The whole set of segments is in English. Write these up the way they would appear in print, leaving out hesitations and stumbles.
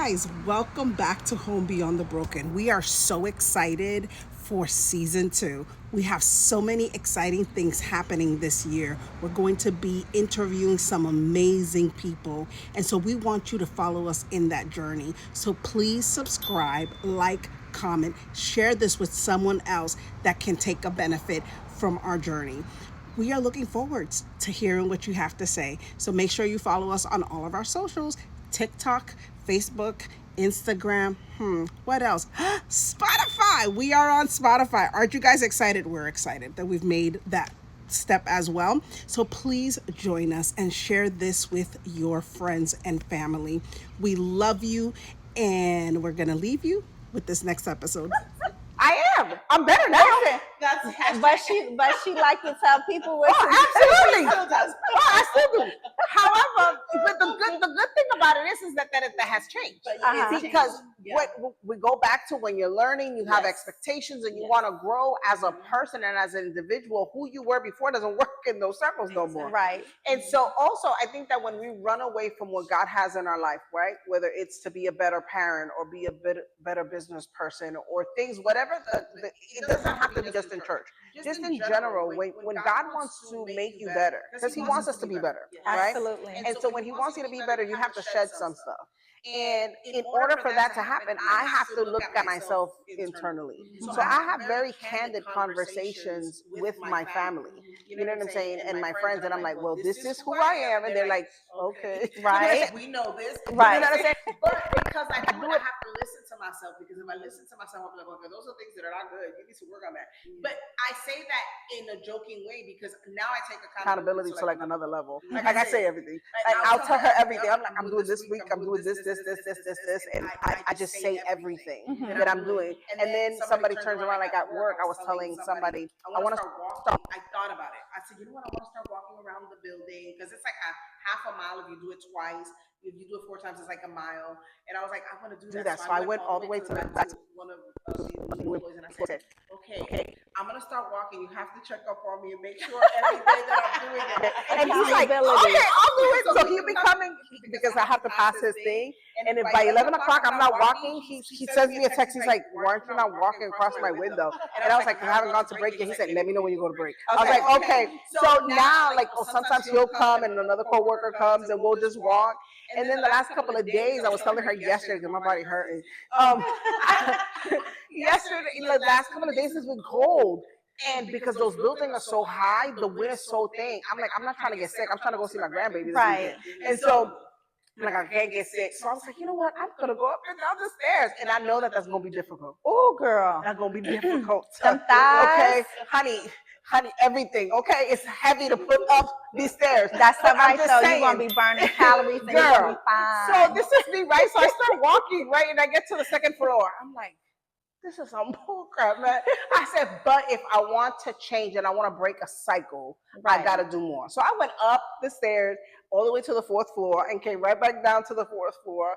guys, welcome back to Home Beyond the Broken. We are so excited for season 2. We have so many exciting things happening this year. We're going to be interviewing some amazing people, and so we want you to follow us in that journey. So please subscribe, like, comment, share this with someone else that can take a benefit from our journey. We are looking forward to hearing what you have to say. So make sure you follow us on all of our socials: TikTok, Facebook, Instagram. What else? Spotify. We are on Spotify. Aren't you guys excited? We're excited that we've made that step as well. So please join us and share this with your friends and family. We love you, and we're going to leave you with this next episode. I am. I'm better now. But she like to tell people what Oh, to absolutely. Still does. Oh, I still do. However, but the good thing about it is that has changed. But Uh-huh. it's Because changed. Yeah. what we go back to when you're learning, you have Yes. expectations and you Yes. want to grow as a person and as an individual. Who you were before doesn't work in those circles no more. Right. And so also I think that when we run away from what God has in our life, right? Whether it's to be a better parent or be a better business person or things, whatever it doesn't have to be just in church. Just in general, when God wants to make you better, because he wants us to be better, right? Absolutely. And so when he wants you to be better, you have to shed some stuff. And in order for that to happen, I have to look at myself internally. So I have very candid conversations with my family. You know what I'm saying? And my friends, and I'm like, well, this is who I am. And they're like, okay. Right. We know this. Right. You know what I'm saying? But because I do it, I have to listen to myself, because if I listen to myself, I'm like, okay, those are things that are not good. You need to work on that. But I say that in a joking way because now I take Accountability to like another level. Like Like I I say said, everything. Like I'll tell her everything. I'm like, I'm doing this week, I'm doing this, and I just say everything that I'm doing. And then somebody turns around, like at work, I was telling somebody, I want to start walking. I thought about it. I said, you know what? I want to start walking around the building because it's like a half a mile if you do it twice. If you do it 4 times, it's like a mile. And I was like, I want to do that. So I went all the way to one of the employees and I said, okay, I'm gonna start walking. You have to check up on me and make sure every day that I'm doing it. and he's like, okay, I'll do it. So he'll be coming because I have to pass his thing. And if by 11 o'clock I'm not walking, he sends me a text. He's like, why aren't you not walking across my window? And I was like, I haven't gone to break yet. He said, let me know when you go to break. I was like, okay. So now, like, sometimes he'll come and another coworker comes and we'll just walk. And then the last couple of days, I was telling her yesterday because my body hurting. Yesterday, the last couple of days has been cold. And because those buildings are so high, the wind is so thick. I'm like, I'm not trying to get sick. I'm trying to go see my grandbaby. Right. And so I'm like, I can't get sick. So I was like, you know what? I'm going to go up and down the stairs. And I know that that's going to be difficult. Oh, girl. That's going to be difficult. Some thighs. Okay, honey, everything. Okay, it's heavy to put up these stairs. That's all right, just though. saying. You're going to be burning calories and you're Girl. going to be fine. So this is me, right? So I start walking, right? And I get to the second floor. I'm like, this is some bullcrap, man. I said, but if I want to change and I want to break a cycle, I got to do more. So I went up the stairs all the way to the 4th floor and came right back down to the 4th floor.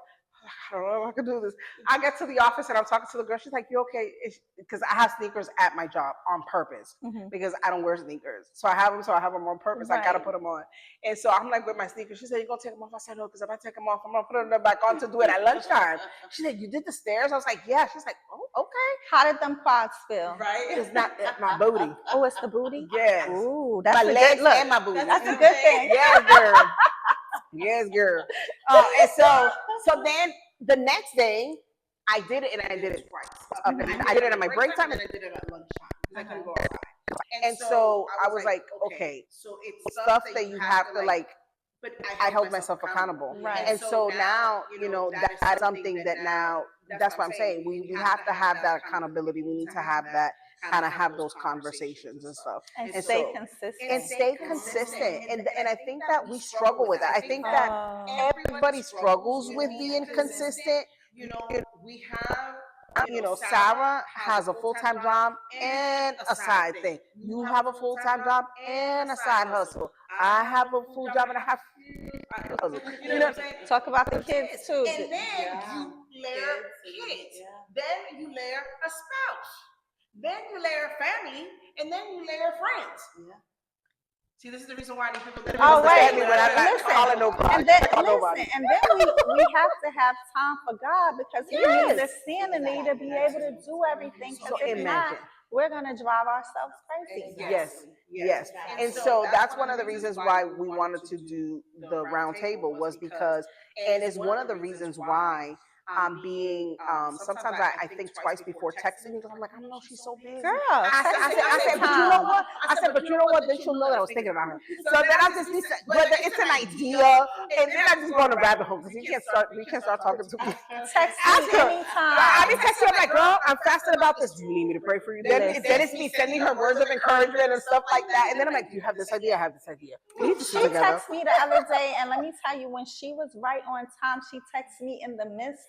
I don't know if I can do this. I get to the office and I'm talking to the girl. She's like, you okay? Because I have sneakers at my job on purpose because I don't wear sneakers. So I have them on purpose. I got to put them on. And so I'm like with my sneakers. She said, you going to take them off? I said, no, because if I take them off, I'm going to put them back on to do it at lunchtime. She said, you did the stairs? I was like, yeah. She's like, oh, okay. How did them quads feel? Right? It's not my booty. Oh, it's the booty? Yes. Ooh, that's My a legs good look. and my booty. That's a good thing. Yes, girl. Yes, girl. And so then the next day, I did it and I did it twice. I did it at my break time and I did it at lunchtime because I couldn't go outside. And so I was like, okay, so it's stuff that you have to like. But I held myself accountable. Right. And so now, that's something that now, that's what I'm saying. We have to have that accountability. We need to have that, kind of have those conversations and stuff. And And stay so- consistent. And stay consistent. And I think that we struggle with that. I think that Oh. everybody struggles with being consistent. We have, Sarah has a full-time job and a side thing. You have a full-time job and a side hustle. I have a full job and I have hustle. You know what I'm saying? Talk about the kids, too. And then you layer kids. Then you layer a spouse. Then you layer family. And then you layer friends. See, this is the reason why I need people that Oh, wait. understand me when I'm not Listen. calling nobody. And then, Call nobody. listen, and then we have to have time for God because He needs us sanity to be able to do everything. So Because if not, imagine. we're gonna drive ourselves crazy. Yes. And so that's one of the reasons why we wanted to do the round table was because, and it's one of the reasons why I'm being, sometimes I think twice before texting you because I'm like, I don't know, she's so busy. Girl, I said, but you know what? I said, but you know what? Then she'll know that I was thinking about her. So then I'll just be, whether it's an idea, and then I just go on a rabbit hole because we can't start talking to me. Text Ask me her. anytime. I be texting her, I'm like, girl, I'm fasting about this. Do you need me to pray for you? Then it's me sending her words of encouragement and stuff like that. And then I'm like, you have this idea, I have this idea. We need to She sit together. texted me the other day, and let me tell you, when she was right on time, she texted me in the midst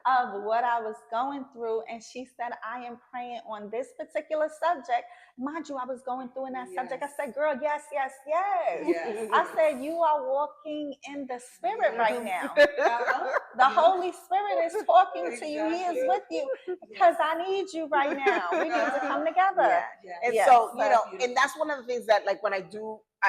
of what I was going through, and she said, I am praying on this particular subject. Mind you, I was going through in that subject. I said, girl, yes. I said, you are walking in the Spirit right now. The Holy Spirit is talking to you. He is with you because I need you right now. We need to come together. And Yes, so, you so know, and that's one of the things that, like, when I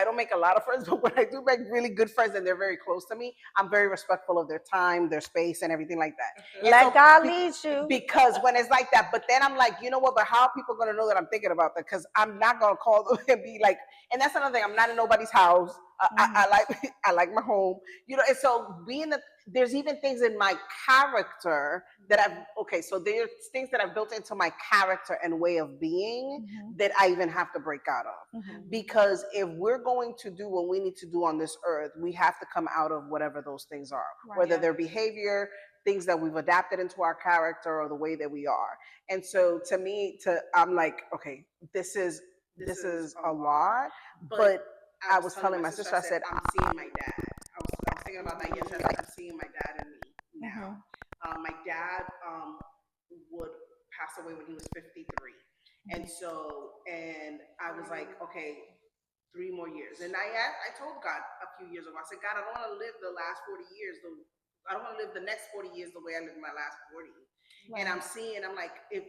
don't make a lot of friends, but when I do make really good friends and they're very close to me, I'm very respectful of their time, their space, and everything like that. And Let so, God lead you. because when it's like that, but then I'm like, you know what? But how are people going to know that I'm thinking about that? Because I'm not going to call them and be like, and that's another thing. I'm not in nobody's house. I like my home, you know. And so there's even things in my character that so there's things that I've built into my character and way of being that I even have to break out of. Because if we're going to do what we need to do on this earth, we have to come out of whatever those things are, whether they're behavior, things that we've adapted into our character, or the way that we are. And so to me, I'm like, okay, this is a lot, but I was telling my sister, I said, I'm seeing my dad. I was thinking about that yesterday. I'm seeing my dad and me now. My dad would pass away when he was 53. And I was like, okay, 3 more years. And I told God a few years ago, I said, God, I don't want to live the last 40 years. I don't want to live the next 40 years the way I lived my last 40. And I'm like, if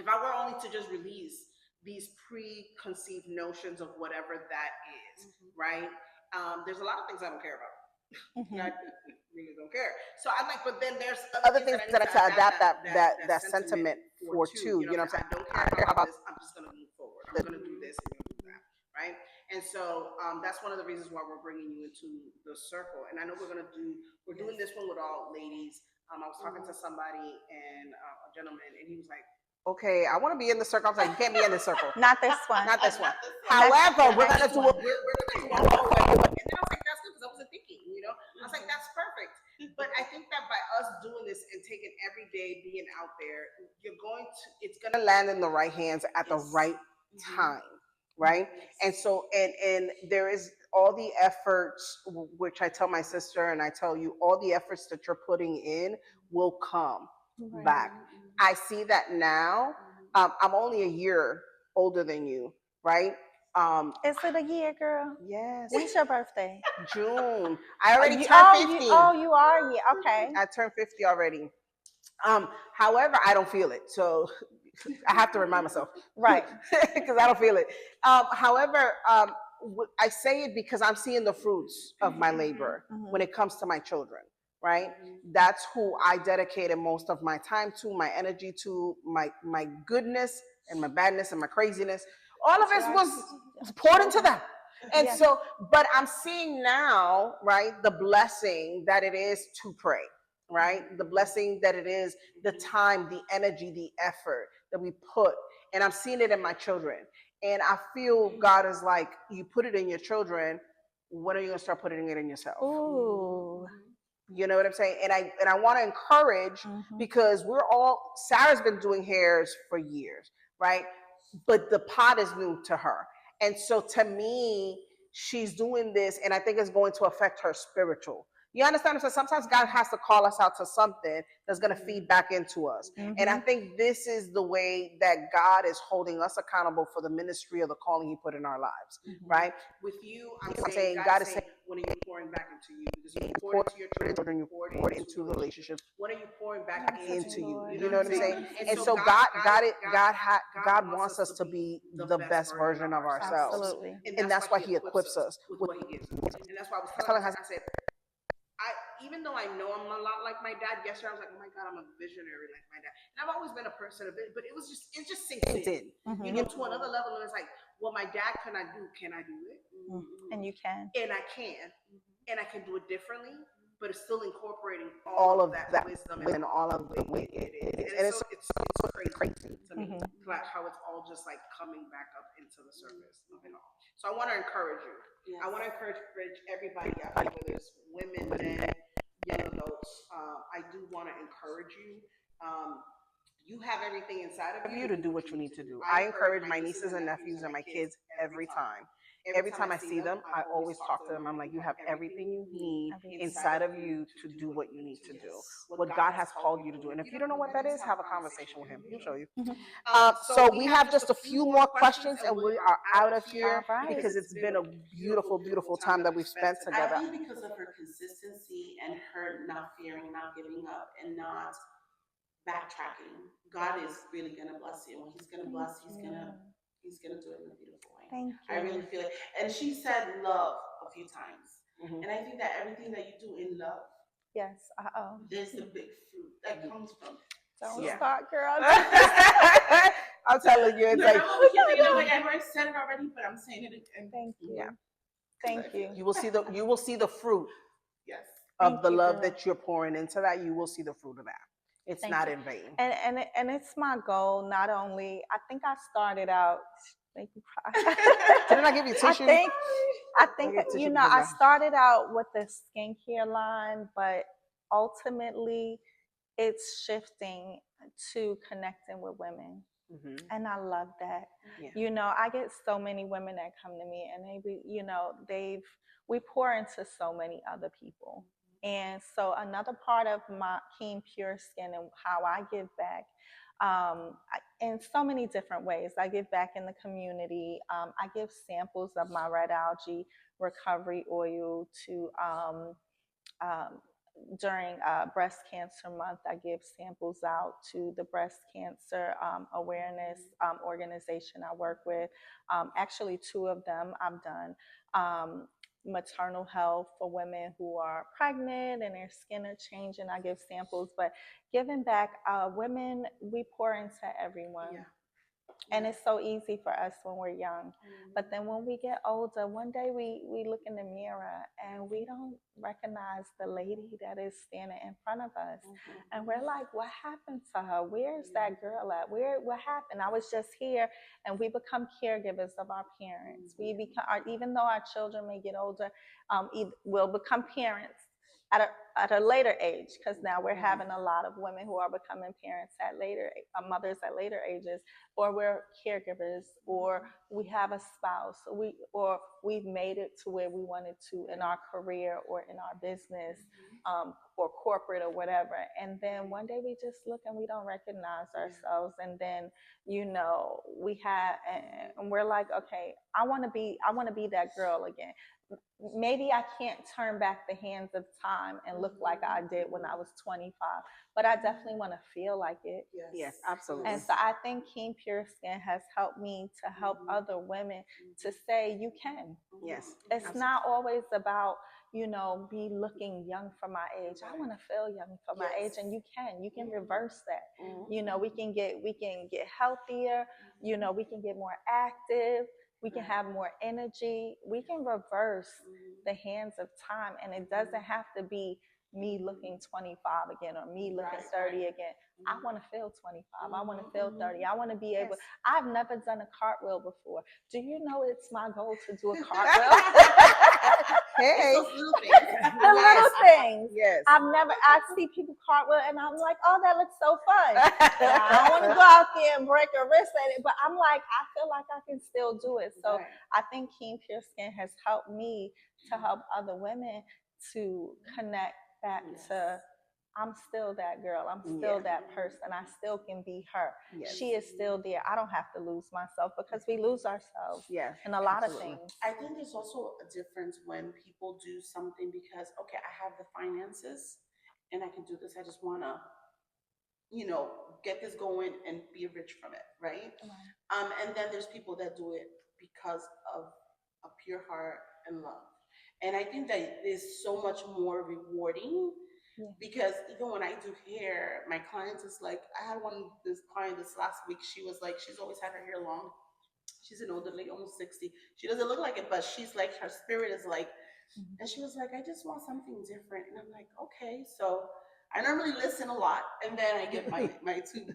I were only to just release these preconceived notions of whatever that is, right? There's a lot of things I don't care about. I really don't care. So I'm like, but then there's other things that I to adapt that sentiment for too. You know what I'm saying? I don't care about this. I'm just going to move forward. I'm going to do this and do that, right? And so that's one of the reasons why we're bringing you into the circle. And I know we're doing this one with all ladies. I was talking to somebody and a gentleman, and he was like, okay, I want to be in the circle. I was like, you can't be in the circle. Not this one. Not this one. However, we're going to do it. We're going to do it all the way. And then I was like, that's good, because I wasn't thinking, you know? I was like, that's perfect. But I think that by us doing this and taking every day being out there, it's going to land in the right hands at the right time, right? And so, and there is all the efforts, which I tell my sister and I tell you, all the efforts that you're putting in will come back. I see that now. I'm only a year older than you, right? Is it a year, girl? Yes. When's your birthday? June. I already turned 50. You are a year. Okay. I turned 50 already. However, I don't feel it. So I have to remind myself. Right. Because I don't feel it. However, I say it because I'm seeing the fruits of my labor when it comes to my children. Right? That's who I dedicated most of my time to, my energy to, my goodness and my badness and my craziness. All of it was poured into them. And so, but I'm seeing now, right, the blessing that it is to pray, right? The blessing that it is, the time, the energy, the effort that we put. And I'm seeing it in my children. And I feel God is like, you put it in your children, when are you going to start putting it in yourself? Ooh. You know what I'm saying? And I want to encourage, because Sarah's been doing hairs for years, right? But the pot is new to her. And so to me, she's doing this, and I think it's going to affect her spiritual. You understand? So sometimes God has to call us out to something that's going to feed back into us. And I think this is the way that God is holding us accountable for the ministry or the calling He put in our lives, right? With you, I'm I'm saying, saying God God is is saying, when are you pouring back into you? Because you poured into your children, you poured into relationships. What are you pouring back into you? You know what I'm saying? And And so God wants us to be the best version of ourselves. Absolutely. And that's why He equips us with what He gives us. And that's why I was telling her, I said, even though I know I'm a lot like my dad, yesterday I was like, oh my God, I'm a visionary like my dad. And I've always been a person of it, but it just sinks in. You know, to another level. And it's like, what my dad cannot do, can I do it? And you can. And I can. And I can do it differently, but it's still incorporating all of that wisdom and all of the way it is. And it's crazy to me, like how it's all just like coming back up into the surface of it all. So I want to encourage you. Yes. I want to encourage everybody out there, whether it's women, men, young adults. I do want to encourage you. You have everything inside of you to do what you need to do. I encourage my nieces and nephews and my kids every time. Every time I see them, I always talk to them. I'm like, you have everything you need inside of you to do what you need to do, what God has called you to do. And if you don't know what that is, have a conversation with Him. He'll show you. So we have just a few more questions and we are out of here because it's been a beautiful, beautiful time that we've spent together. I think because of her consistency and her not fearing, not giving up, and not backtracking, God is really going to bless you. When He's going to bless, He's going to do it in a beautiful way. Thank you. I really feel it. And she said love a few times. And I think that everything that you do in love, yes, there's the big fruit that comes from. Don't start, girl. I'm telling you, it's like, I already said it already, but I'm saying it again. Thank you. Yeah. Thank you. You will see the fruit Yes. of the love that you're pouring into that. You will see the fruit of that. It's not in vain. And it's my goal. Not only, I think I started out. Thank you. Didn't I give you tissue? I think you know, I started out with the skincare line, but ultimately, it's shifting to connecting with women. And I love that. Yeah. You know, I get so many women that come to me and we pour into so many other people. And so another part of my Keem Pure Skin and how I give back, in so many different ways. I give back in the community. I give samples of my red algae recovery oil to during Breast Cancer Month. I give samples out to the breast cancer awareness organization I work with. Actually, 2 of them I've done. Maternal health for women who are pregnant and their skin are changing. I give samples, but giving back, women, we pour into everyone. Yeah. And it's so easy for us when we're young. But then when we get older, one day we look in the mirror and we don't recognize the lady that is standing in front of us. And we're like, what happened to her? Where's that girl at? What happened? I was just here. And we become caregivers of our parents. We become, even though our children may get older, we'll become parents at a later age, because now we're having a lot of women who are becoming parents at later, mothers at later ages, or we're caregivers, or we have a spouse, or we've made it to where we wanted to in our career or in our business, or corporate or whatever. And then one day we just look and we don't recognize ourselves. And then, you know, and we're like, okay, I want to be that girl again. Maybe I can't turn back the hands of time and look like I did when I was 25, but I definitely want to feel like it. Yes, absolutely. And so I think Keem Pure Skin has helped me to help other women to say you can. Yes. It's not always about, you know, be looking young for my age. I want to feel young for my age, and you can reverse that. You know, we can get healthier, you know, we can get more active. We can have more energy. We can reverse the hands of time. And it doesn't have to be me looking 25 again or me looking 30 again. I want to feel 25. I want to feel 30. I want to be able. I've never done a cartwheel before. Do you know it's my goal to do a cartwheel? Hey. The little things. Yes. I see people cartwheel and I'm like, oh, that looks so fun. I don't want to go out there and break a wrist at it, but I'm like, I feel like I can still do it. So I think Keem Pure Skin has helped me to help other women to connect back Yes. to I'm still that girl. I'm still that person. I still can be her. Yes. She is still there. I don't have to lose myself because we lose ourselves Yes. in a lot absolutely. of things. I think there's also a difference when people do something because, okay, I have the finances and I can do this. I just want to, get this going and be rich from it, right? And then there's people that do it because of a pure heart and love. And I think that it is so much more rewarding Yeah. because even when I do hair, my clients is like, I had this client this last week. She was like, she's always had her hair long. She's an older lady, almost 60. She doesn't look like it, but she's like, her spirit is like, and she was like, I just want something different. And I'm like, okay. So I normally listen a lot and then I give my two,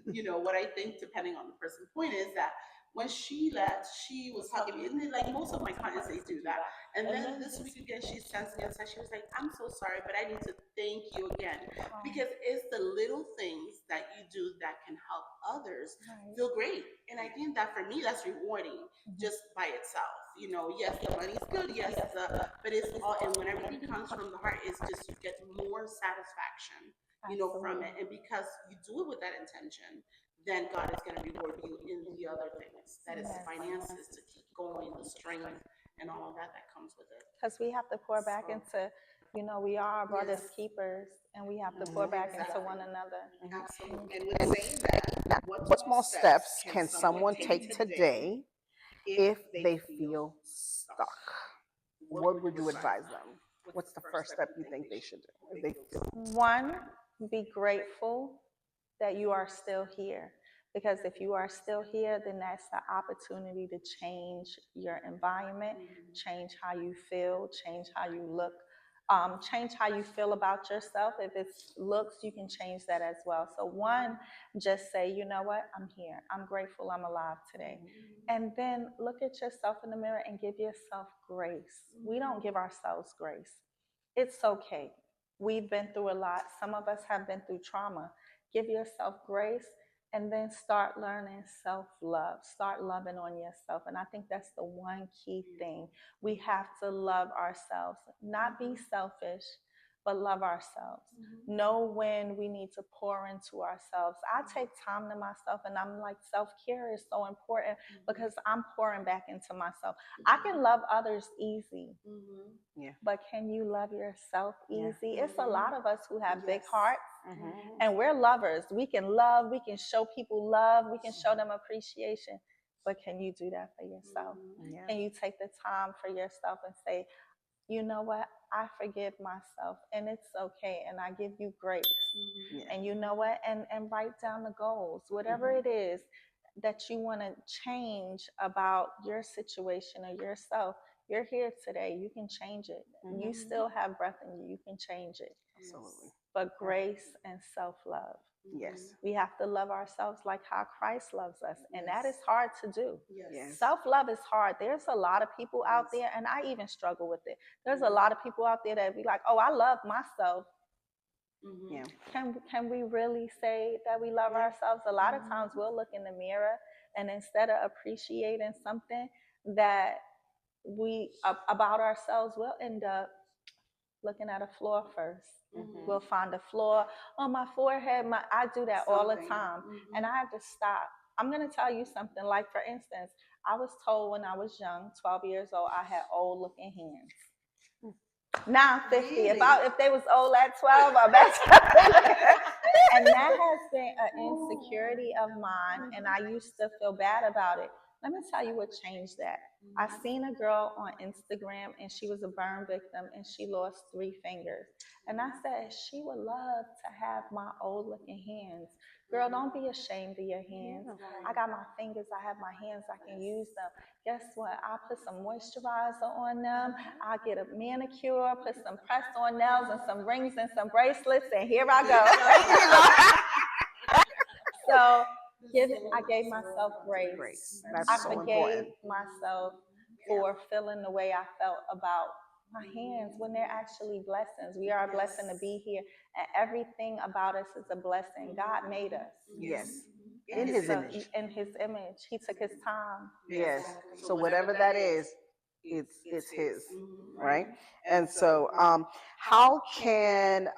what I think depending on the person. Point is that when she left, she was talking to me, and then, like most of my clients, they do that. And then this week again, she sends me a text. She was like, I'm so sorry, but I need to thank you again. Because it's the little things that you do that can help others feel great. And I think that for me, that's rewarding just by itself. Yes, the money's good, yes, but it's all, and when everything comes from the heart, it's just you get more satisfaction, from it. And because you do it with that intention, then God is going to reward you in the other things. That is the finances to keep going, the strength, and all of that comes with it. Because we have to pour back into, we are our brother's keepers, and we have to pour back into one another. Absolutely. And with saying that, What small steps can someone take today if they feel stuck? What would you advise them? What's the first step you think they should do if they feel? One, be grateful that you are still here. Because if you are still here, then that's the opportunity to change your environment, change how you feel, change how you look, change how you feel about yourself. If it's looks, you can change that as well. So one, just say, you know what, I'm here. I'm grateful I'm alive today. And then look at yourself in the mirror and give yourself grace. We don't give ourselves grace. It's okay. We've been through a lot. Some of us have been through trauma. Give yourself grace and then start learning self-love. Start loving on yourself. And I think that's the one key thing. We have to love ourselves, not be selfish, but love ourselves. Know when we need to pour into ourselves. I take time to myself, and I'm like, self-care is so important because I'm pouring back into myself. I can love others easy, but can you love yourself easy? It's a lot of us who have big hearts, and we're lovers. We can love, we can show people love, we can show them appreciation, but can you do that for yourself? Can you take the time for yourself and say, you know what, I forgive myself and it's okay, and I give you grace. And you know what, and write down the goals, whatever it is that you want to change about your situation or yourself. You're here today, you can change it. You still have breath in you, you can change it. Absolutely. But grace and self-love. Yes. We have to love ourselves like how Christ loves us. And that is hard to do. Yes. Self-love is hard. There's a lot of people out there, and I even struggle with it. There's a lot of people out there that be like, oh, I love myself. Yeah. Can we really say that we love ourselves? A lot of times we'll look in the mirror, and instead of appreciating something that we about ourselves, we'll end up looking at a flaw first. We'll find a flaw on my forehead. I do that all the time. And I have to stop. I'm going to tell you something. Like, for instance, I was told when I was young, 12 years old, I had old looking hands. Now I'm 50. Really? If they was old at 12, I bet. And that has been an insecurity of mine. And I used to feel bad about it. Let me tell you what changed that. I seen a girl on Instagram, and she was a burn victim, and she lost 3 fingers. And I said, she would love to have my old looking hands. Girl, don't be ashamed of your hands. I got my fingers, I have my hands, I can use them. Guess what? I'll put some moisturizer on them. I'll get a manicure, put some press-on nails and some rings and some bracelets, and here I go. So I gave myself grace. That's I so forgave important. myself for feeling the way I felt about my hands when they're actually blessings. We are a blessing to be here, and everything about us is a blessing. God made us. Yes. And In his image. In his image. He took his time. Yes. So whatever that is, it's his, Mhm. right? And so, how can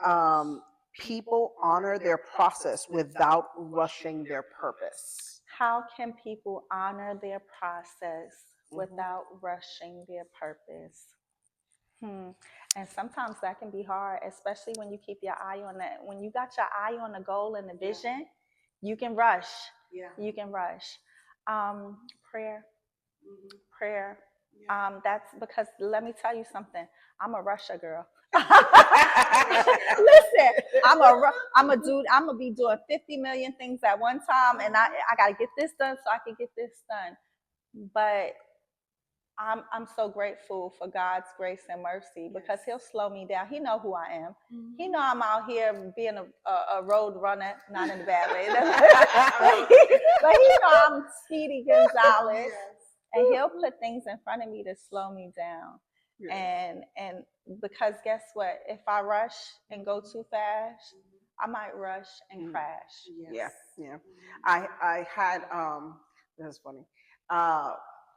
people honor their process without rushing their purpose? How can people honor their process Mhm. without rushing their purpose? And sometimes that can be hard, especially when you keep your eye on that. When you got your eye on the goal and the vision, you can rush. Yeah. You can rush. Prayer, Mhm. prayer. Yeah. That's because let me tell you something. I'm a rusher girl. Listen, Listen, I'm a dude. I'm gonna be doing 50 million things at one time, and I gotta get this done so I can get this done. But I'm so grateful for God's grace and mercy because He'll slow me down. He know who I am. He know I'm out here being a road runner, not in a bad way, but He know I'm Speedy Gonzalez, and He'll put things in front of me to slow me down. And because guess what? If I rush and go too fast, I might rush and crash. Yeah, yeah. I had this is funny.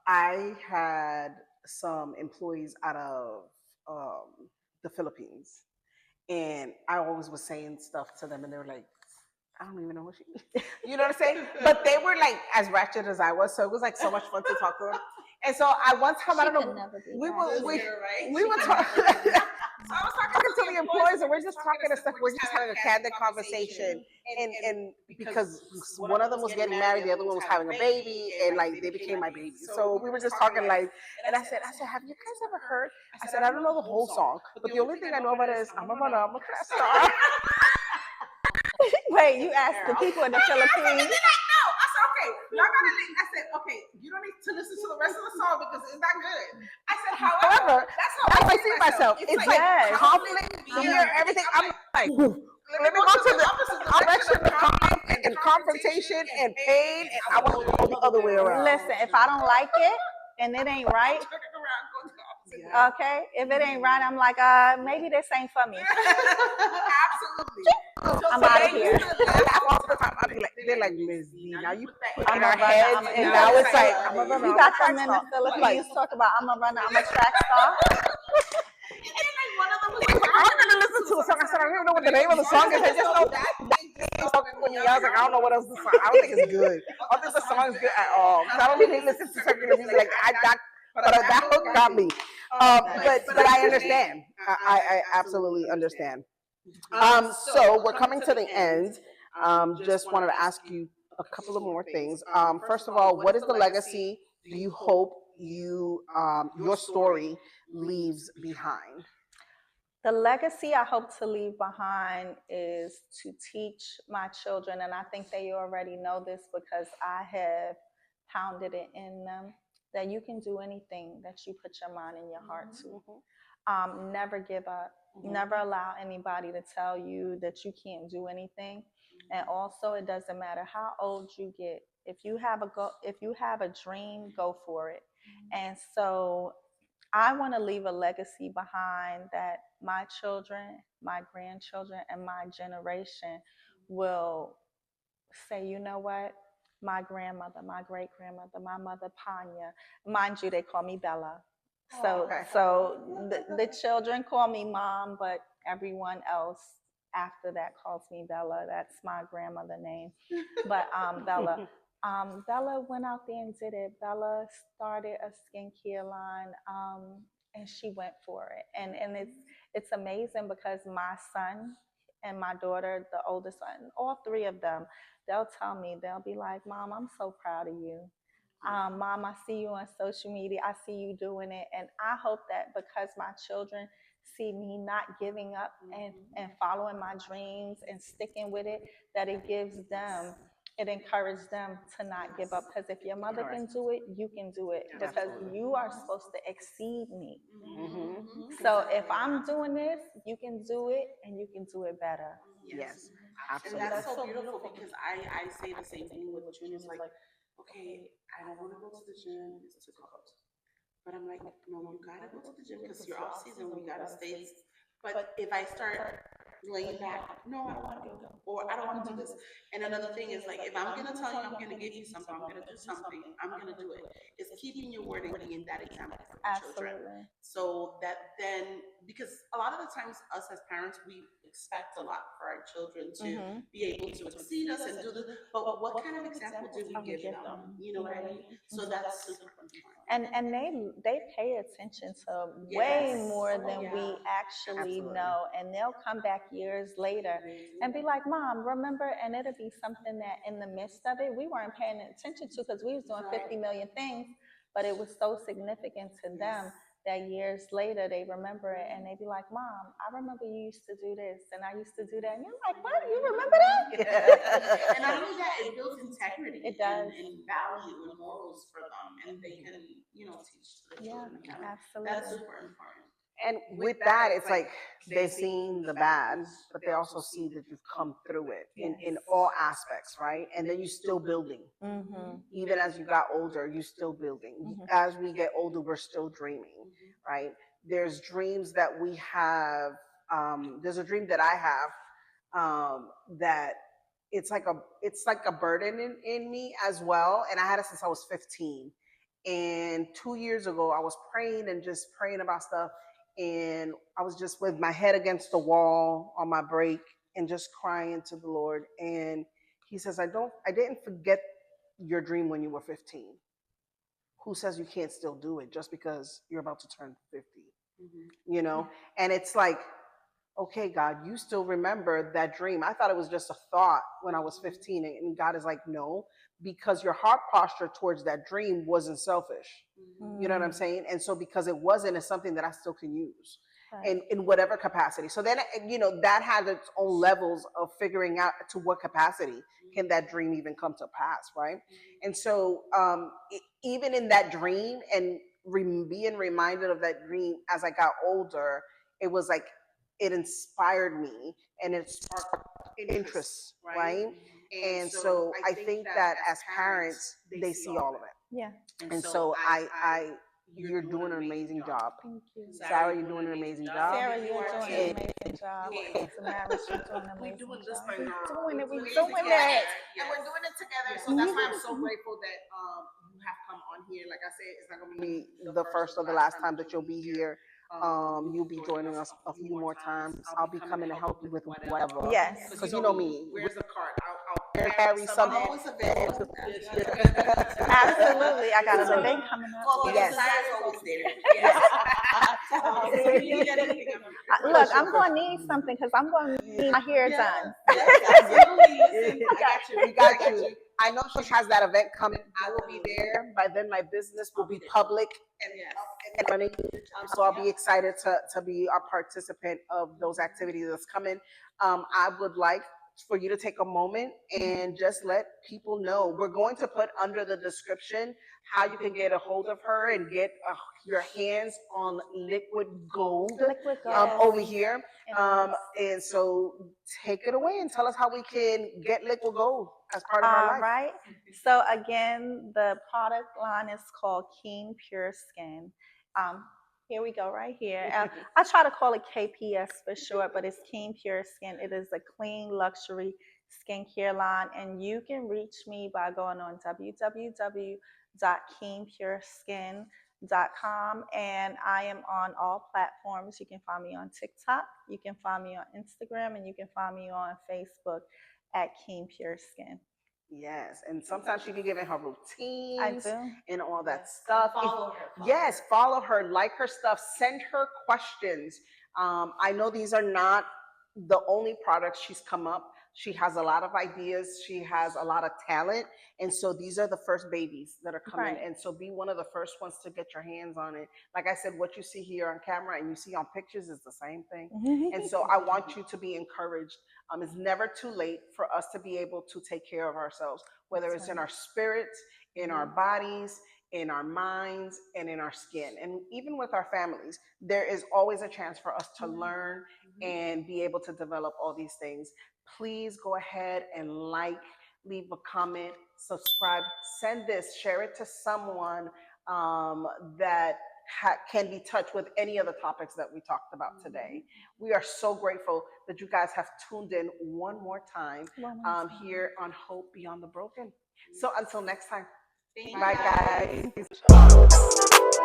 I had some employees out of the Philippines, and I always was saying stuff to them, and they were like, I don't even know what she, you know what I'm saying? But they were like as ratchet as I was, so it was like so much fun to talk to them. And so I one time, I don't know, we were talking. So I was talking to the employees, and we're just talking and stuff. We're just having a candid conversation, and because one of them was getting married, the other one was having a baby, and like they became my baby. So we were just talking like, and I said, have you guys ever heard? I said, I don't know the whole song, but the only thing I know about it is I'm a runner, I'm a fast star. Wait, you asked the people in the Philippines? I said, okay, y'all gotta leave. I said, okay, you don't need to listen to the rest of the song because it's not good. I said, however, that's how I see myself. It's like conflict, fear, everything. I'm like, let me go to the direction of conflict and confrontation and pain, and I want to go the other way around. Listen, if I don't like it and it ain't right, okay, if it ain't right, I'm like, maybe this ain't for me. Absolutely. I'm out of here. I'll be like, they're like, Ms. D, now you put I'm in a our runner, heads, I'm a- and now it's like, I'm a runner, You I'm got a track them in the star. Philippines talk about I'm a runner, I'm a track star. One of them was like, I'm gonna listen to the song. I said, I don't even know what the name of the song is. I just know that when I was like, I don't know what else the song. I don't think it's good. I don't think the song is good at all. I don't really listen to secular music like that hook got me. But I understand. I absolutely understand. So we're coming to the end. Just wanted to ask you a couple of more things. First of all, what is the legacy do you hope your story leaves behind? The legacy I hope to leave behind is to teach my children, and I think they already know this because I have pounded it in them, that you can do anything that you put your mind and your heart to. Never give up. Never allow anybody to tell you that you can't do anything. And also, it doesn't matter how old you get. If you have a dream, go for it. And so I want to leave a legacy behind that my children, my grandchildren, and my generation will say, you know what? My grandmother, my great grandmother, my mother, Panya, mind you, they call me Bella. So the children call me mom, but everyone else after that calls me Bella. That's my grandmother name. But Bella. Bella went out there and did it. Bella started a skincare line, and she went for it. And it's amazing because my son and my daughter, the oldest son, all three of them, they'll tell me, they'll be like, Mom, I'm so proud of you. Mom, I see you on social media. I see you doing it. And I hope that because my children see me not giving up and following my dreams and sticking with it, that it encourages them to not give up. Because if your mother can do it, you can do it. Because you are supposed to exceed me. So if I'm doing this, you can do it, and you can do it better. Yes, And absolutely. that's so beautiful because I say the same thing with Junior's like, okay, I don't want to go to the gym, it's too cold. But I'm like, no, you gotta go to the gym because you're off season, we gotta stay. But if I start laying back, no, I don't want to go, or I don't want to do this. And another thing is like, if I'm going to tell you, I'm going to give you something, I'm going to do something, I'm going to do it. It's keeping your word and being that example for the children. Absolutely. So that then, because a lot of the times us as parents, we expect a lot for our children to be able to exceed us and do this, but what kind of example do we give them? You know what I mean? So that's super important. And they pay attention to way more than we actually know, and they'll come back years later and be like, Mom, remember? And it'll be something that in the midst of it we weren't paying attention to because we was doing 50 million things, but it was so significant to them that years later they remember it and they be like, Mom, I remember you used to do this and I used to do that. And you're like, what? You remember that? And not only that, it builds integrity. It does. And value and morals for them, and they can, teach the children. Absolutely. That's super important. And with that, it's like they've seen the bad, but they also see that you've come through it in all aspects, right? And then you're still building. Even as you got older, you're still building. As we get older, we're still dreaming, right? There's dreams that we have. There's a dream that I have that it's like a burden in me as well. And I had it since I was 15. And 2 years ago, I was praying and just praying about stuff. And I was just with my head against the wall on my break and just crying to the Lord. And he says, I didn't forget your dream when you were 15. Who says you can't still do it just because you're about to turn 50? And it's like, okay, God, you still remember that dream. I thought it was just a thought when I was 15. And God is like, no, because your heart posture towards that dream wasn't selfish. You know what I'm saying? And so because it wasn't, it's something that I still can use in whatever capacity. So then, that has its own levels of figuring out to what capacity can that dream even come to pass, right? And so even in that dream and being reminded of that dream as I got older, it was like, it inspired me and it sparked interest, right? And so I think that as parents, they see all of it. Yeah. And so you're doing an amazing job. Thank you. Sarah, you're doing an amazing job. Sarah, you're doing an amazing job. Tamara, you're doing an amazing job. We're doing it. We're doing it. And we're doing it together. So that's why I'm so grateful that you have come on here. Like I said, it's not going to be The first or the last time that you'll be here. You'll be joining us a few more times. I'll be coming to help you with whatever. Yes. Because you know me. Where's the card? I'll carry some. I'm always available. Absolutely. I got an event coming up. Well, Yes. Sarah's always there. Look, I'm going to need something because I'm going to need my hair done. Absolutely. We got you. I know she has that event coming. I will be there. By then, my business will be public and running. So I'll be excited to be a participant of those activities that's coming. I would like for you to take a moment and just let people know. We're going to put under the description how you can get a hold of her and get your hands on liquid gold, over here. And so take it away and tell us how we can get liquid gold as part of our life. Right. So again, the product line is called Keen Pure Skin. Here we go, right here. I try to call it KPS for short, but it's Keen Pure Skin. It is a clean luxury skincare line, and you can reach me by going on www.keenpureskin.com, and I am on all platforms. You can find me on TikTok, you can find me on Instagram, and you can find me on Facebook at Keen Pure Skin. Yes, and sometimes she can give in her routines I do. and all that stuff. Follow her. Yes, follow her, like her stuff, send her questions. I know these are not the only products she's come up. She has a lot of ideas. She has a lot of talent. And so these are the first babies that are coming. Right. And so be one of the first ones to get your hands on it. Like I said, what you see here on camera and you see on pictures is the same thing. And so I want you to be encouraged. It's never too late for us to be able to take care of ourselves, whether it's in our spirits, in our bodies, in our minds, and in our skin. And even with our families, there is always a chance for us to learn and be able to develop all these things. Please go ahead and leave a comment, subscribe, send this, share it to someone that can be touched with any of the topics that we talked about today. We are so grateful that you guys have tuned in one more time here on Hope Beyond the Broken. So until next time, Thank you, bye guys. guys.